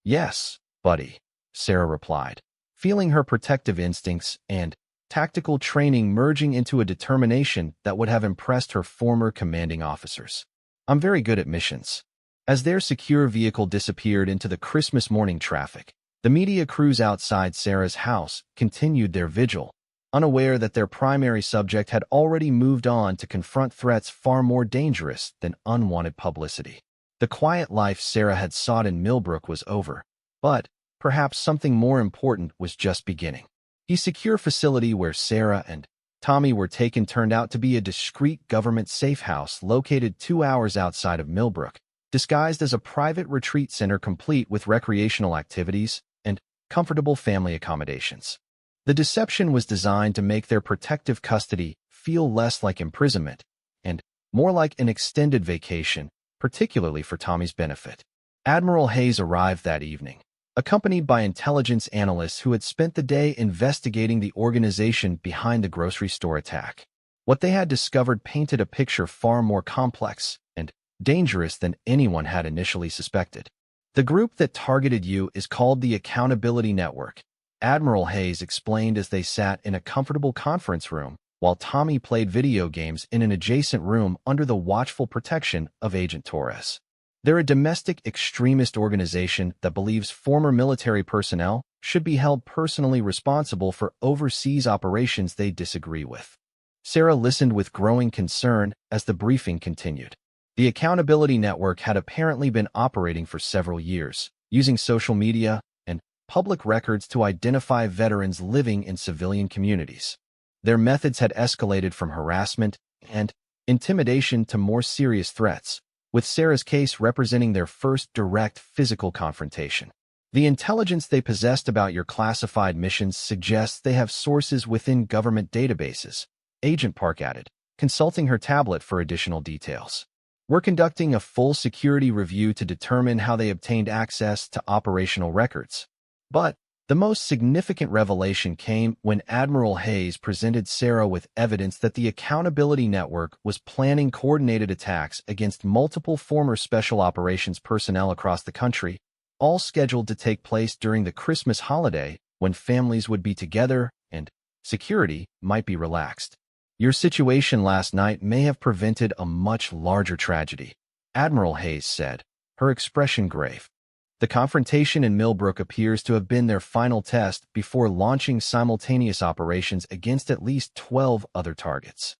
"Yes, buddy," Sarah replied, feeling her protective instincts and tactical training merging into a determination that would have impressed her former commanding officers. "I'm very good at missions." As their secure vehicle disappeared into the Christmas morning traffic, the media crews outside Sarah's house continued their vigil, unaware that their primary subject had already moved on to confront threats far more dangerous than unwanted publicity. The quiet life Sarah had sought in Millbrook was over, but perhaps something more important was just beginning. The secure facility where Sarah and Tommy were taken turned out to be a discreet government safe house located 2 hours outside of Millbrook, disguised as a private retreat center complete with recreational activities and comfortable family accommodations. The deception was designed to make their protective custody feel less like imprisonment and more like an extended vacation, particularly for Tommy's benefit. Admiral Hayes arrived that evening, accompanied by intelligence analysts who had spent the day investigating the organization behind the grocery store attack. What they had discovered painted a picture far more complex and dangerous than anyone had initially suspected. "The group that targeted you is called the Accountability Network," Admiral Hayes explained as they sat in a comfortable conference room, while Tommy played video games in an adjacent room under the watchful protection of Agent Torres. "They're a domestic extremist organization that believes former military personnel should be held personally responsible for overseas operations they disagree with." Sarah listened with growing concern as the briefing continued. The Accountability Network had apparently been operating for several years, using social media and public records to identify veterans living in civilian communities. Their methods had escalated from harassment and intimidation to more serious threats, with Sarah's case representing their first direct physical confrontation. "The intelligence they possessed about your classified missions suggests they have sources within government databases," Agent Park added, consulting her tablet for additional details. "We're conducting a full security review to determine how they obtained access to operational records." But the most significant revelation came when Admiral Hayes presented Sarah with evidence that the Accountability Network was planning coordinated attacks against multiple former Special Operations personnel across the country, all scheduled to take place during the Christmas holiday when families would be together and security might be relaxed. Your situation last night may have prevented a much larger tragedy, Admiral Hayes said, her expression grave. The confrontation in Millbrook appears to have been their final test before launching simultaneous operations against at least 12 other targets.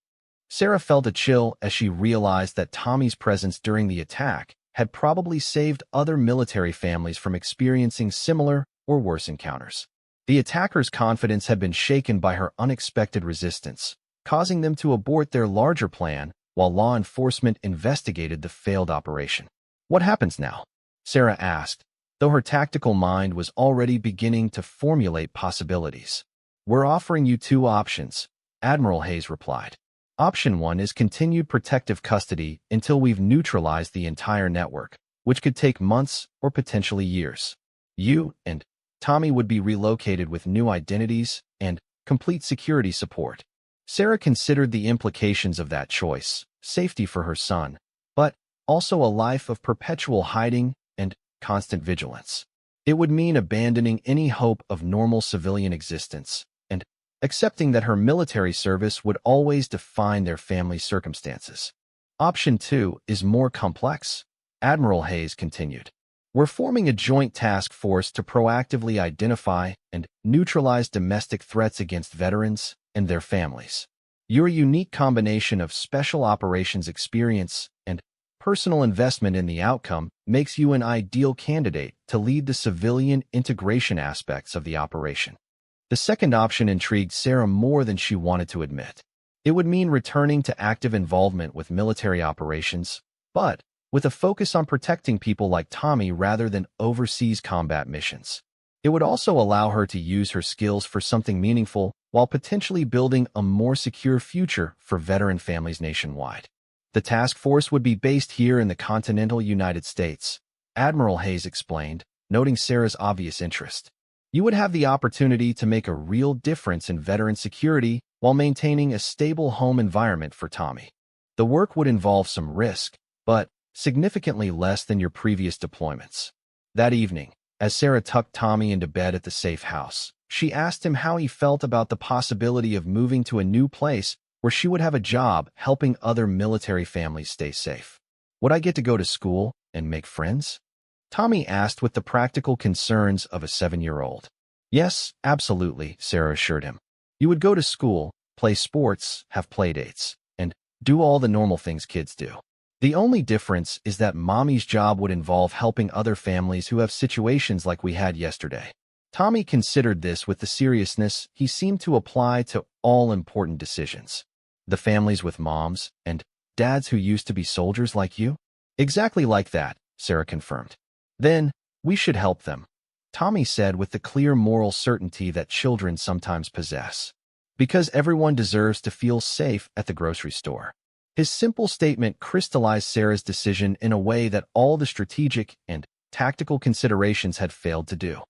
Sarah felt a chill as she realized that Tommy's presence during the attack had probably saved other military families from experiencing similar or worse encounters. The attacker's confidence had been shaken by her unexpected resistance, causing them to abort their larger plan while law enforcement investigated the failed operation. What happens now? Sarah asked, though her tactical mind was already beginning to formulate possibilities. We're offering you two options, Admiral Hayes replied. Option 1 is continued protective custody until we've neutralized the entire network, which could take months or potentially years. You and Tommy would be relocated with new identities and complete security support. Sarah considered the implications of that choice, safety for her son, but also a life of perpetual hiding and constant vigilance. It would mean abandoning any hope of normal civilian existence and accepting that her military service would always define their family's circumstances. Option 2 is more complex, Admiral Hayes continued. We're forming a joint task force to proactively identify and neutralize domestic threats against veterans and their families. Your unique combination of special operations experience and personal investment in the outcome makes you an ideal candidate to lead the civilian integration aspects of the operation. The second option intrigued Sarah more than she wanted to admit. It would mean returning to active involvement with military operations, but with a focus on protecting people like Tommy rather than overseas combat missions. It would also allow her to use her skills for something meaningful while potentially building a more secure future for veteran families nationwide. The task force would be based here in the continental United States, Admiral Hayes explained, noting Sarah's obvious interest. You would have the opportunity to make a real difference in veteran security while maintaining a stable home environment for Tommy. The work would involve some risk, but significantly less than your previous deployments. That evening, as Sarah tucked Tommy into bed at the safe house, she asked him how he felt about the possibility of moving to a new place where she would have a job helping other military families stay safe. Would I get to go to school and make friends? Tommy asked with the practical concerns of a 7-year-old. Yes, absolutely, Sarah assured him. You would go to school, play sports, have playdates, and do all the normal things kids do. The only difference is that Mommy's job would involve helping other families who have situations like we had yesterday. Tommy considered this with the seriousness he seemed to apply to all important decisions. The families with moms and dads who used to be soldiers like you? Exactly like that, Sarah confirmed. Then, we should help them, Tommy said with the clear moral certainty that children sometimes possess. Because everyone deserves to feel safe at the grocery store. His simple statement crystallized Sarah's decision in a way that all the strategic and tactical considerations had failed to do.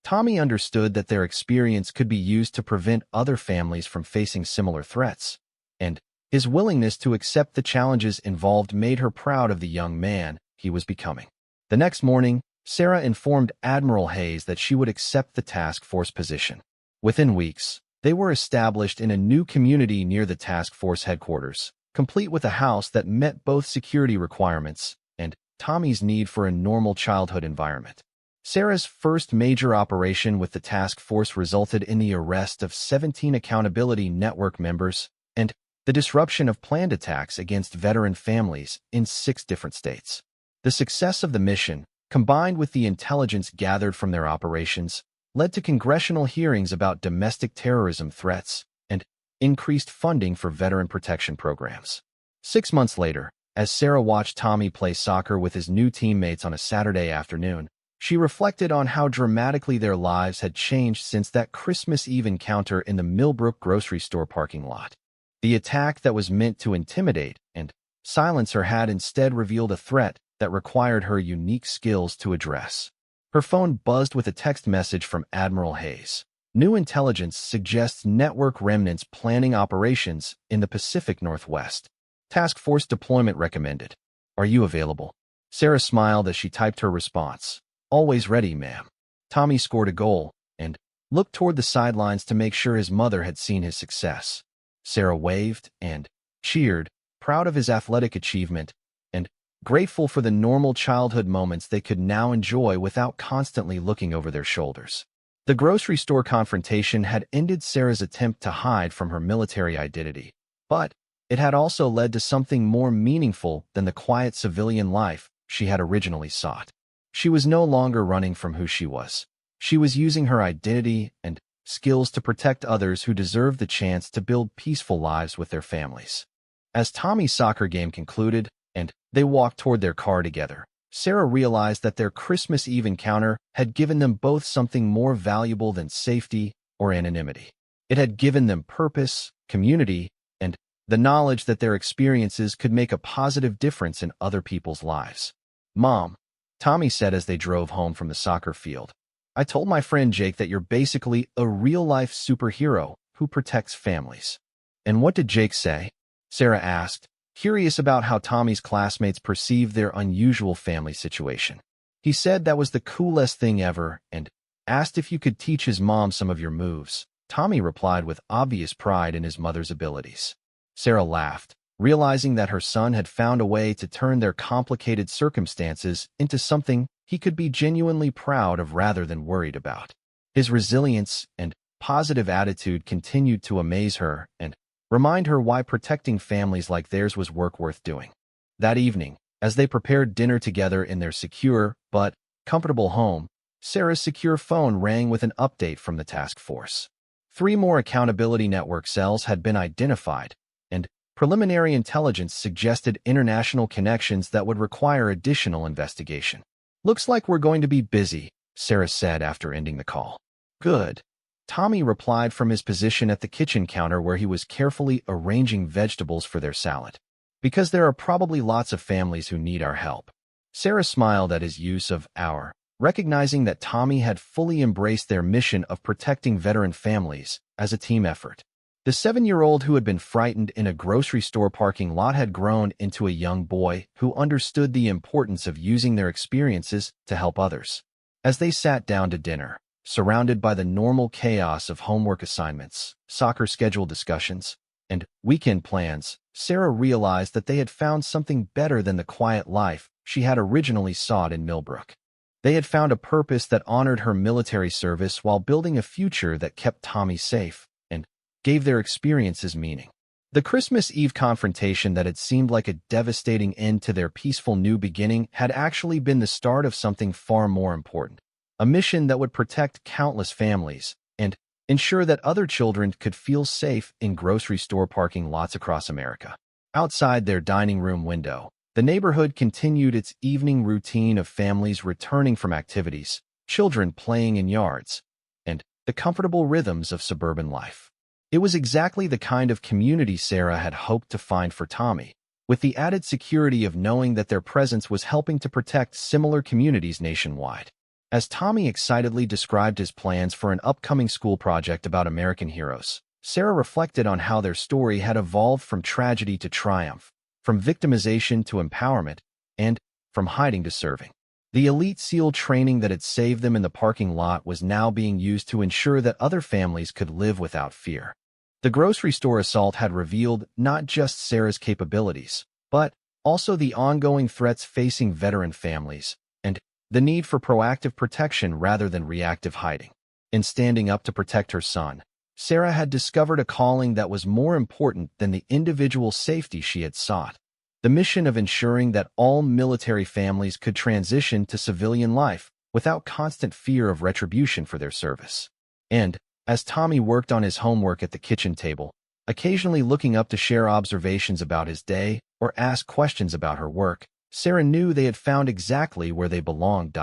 Tommy understood that their experience could be used to prevent other families from facing similar threats, and his willingness to accept the challenges involved made her proud of the young man he was becoming. The next morning, Sarah informed Admiral Hayes that she would accept the task force position. Within weeks, they were established in a new community near the task force headquarters, complete with a house that met both security requirements and Tommy's need for a normal childhood environment. Sarah's first major operation with the task force resulted in the arrest of 17 Accountability Network members and the disruption of planned attacks against veteran families in 6 different states. The success of the mission, combined with the intelligence gathered from their operations, led to congressional hearings about domestic terrorism threats and increased funding for veteran protection programs. 6 months later, as Sarah watched Tommy play soccer with his new teammates on a Saturday afternoon, she reflected on how dramatically their lives had changed since that Christmas Eve encounter in the Millbrook grocery store parking lot. The attack that was meant to intimidate and silence her had instead revealed a threat that required her unique skills to address. Her phone buzzed with a text message from Admiral Hayes. New intelligence suggests network remnants planning operations in the Pacific Northwest. Task force deployment recommended. Are you available? Sarah smiled as she typed her response. Always ready, ma'am. Tommy scored a goal and looked toward the sidelines to make sure his mother had seen his success. Sarah waved and cheered, proud of his athletic achievement and grateful for the normal childhood moments they could now enjoy without constantly looking over their shoulders. The grocery store confrontation had ended Sarah's attempt to hide from her military identity, but it had also led to something more meaningful than the quiet civilian life she had originally sought. She was no longer running from who she was. She was using her identity and skills to protect others who deserved the chance to build peaceful lives with their families. As Tommy's soccer game concluded and they walked toward their car together, Sarah realized that their Christmas Eve encounter had given them both something more valuable than safety or anonymity. It had given them purpose, community, and the knowledge that their experiences could make a positive difference in other people's lives. "Mom," Tommy said as they drove home from the soccer field, "I told my friend Jake that you're basically a real-life superhero who protects families." "And what did Jake say?" Sarah asked, curious about how Tommy's classmates perceived their unusual family situation. "He said that was the coolest thing ever and asked if you could teach his mom some of your moves," Tommy replied with obvious pride in his mother's abilities. Sarah laughed, realizing that her son had found a way to turn their complicated circumstances into something he could be genuinely proud of rather than worried about. His resilience and positive attitude continued to amaze her and remind her why protecting families like theirs was work worth doing. That evening, as they prepared dinner together in their secure but comfortable home, Sarah's secure phone rang with an update from the task force. 3 more accountability network cells had been identified, and preliminary intelligence suggested international connections that would require additional investigation. "Looks like we're going to be busy," Sarah said after ending the call. "Good," Tommy replied from his position at the kitchen counter where he was carefully arranging vegetables for their salad. "Because there are probably lots of families who need our help." Sarah smiled at his use of "our," recognizing that Tommy had fully embraced their mission of protecting veteran families as a team effort. The 7-year-old who had been frightened in a grocery store parking lot had grown into a young boy who understood the importance of using their experiences to help others. As they sat down to dinner, surrounded by the normal chaos of homework assignments, soccer schedule discussions, and weekend plans, Sarah realized that they had found something better than the quiet life she had originally sought in Millbrook. They had found a purpose that honored her military service while building a future that kept Tommy safe and gave their experiences meaning. The Christmas Eve confrontation that had seemed like a devastating end to their peaceful new beginning had actually been the start of something far more important. A mission that would protect countless families and ensure that other children could feel safe in grocery store parking lots across America. Outside their dining room window, the neighborhood continued its evening routine of families returning from activities, children playing in yards, and the comfortable rhythms of suburban life. It was exactly the kind of community Sarah had hoped to find for Tommy, with the added security of knowing that their presence was helping to protect similar communities nationwide. As Tommy excitedly described his plans for an upcoming school project about American heroes, Sarah reflected on how their story had evolved from tragedy to triumph, from victimization to empowerment, and from hiding to serving. The elite SEAL training that had saved them in the parking lot was now being used to ensure that other families could live without fear. The grocery store assault had revealed not just Sarah's capabilities, but also the ongoing threats facing veteran families, and the need for proactive protection rather than reactive hiding. In standing up to protect her son, Sarah had discovered a calling that was more important than the individual safety she had sought: the mission of ensuring that all military families could transition to civilian life without constant fear of retribution for their service. And, as Tommy worked on his homework at the kitchen table, occasionally looking up to share observations about his day or ask questions about her work, Sarah knew they had found exactly where they belonged.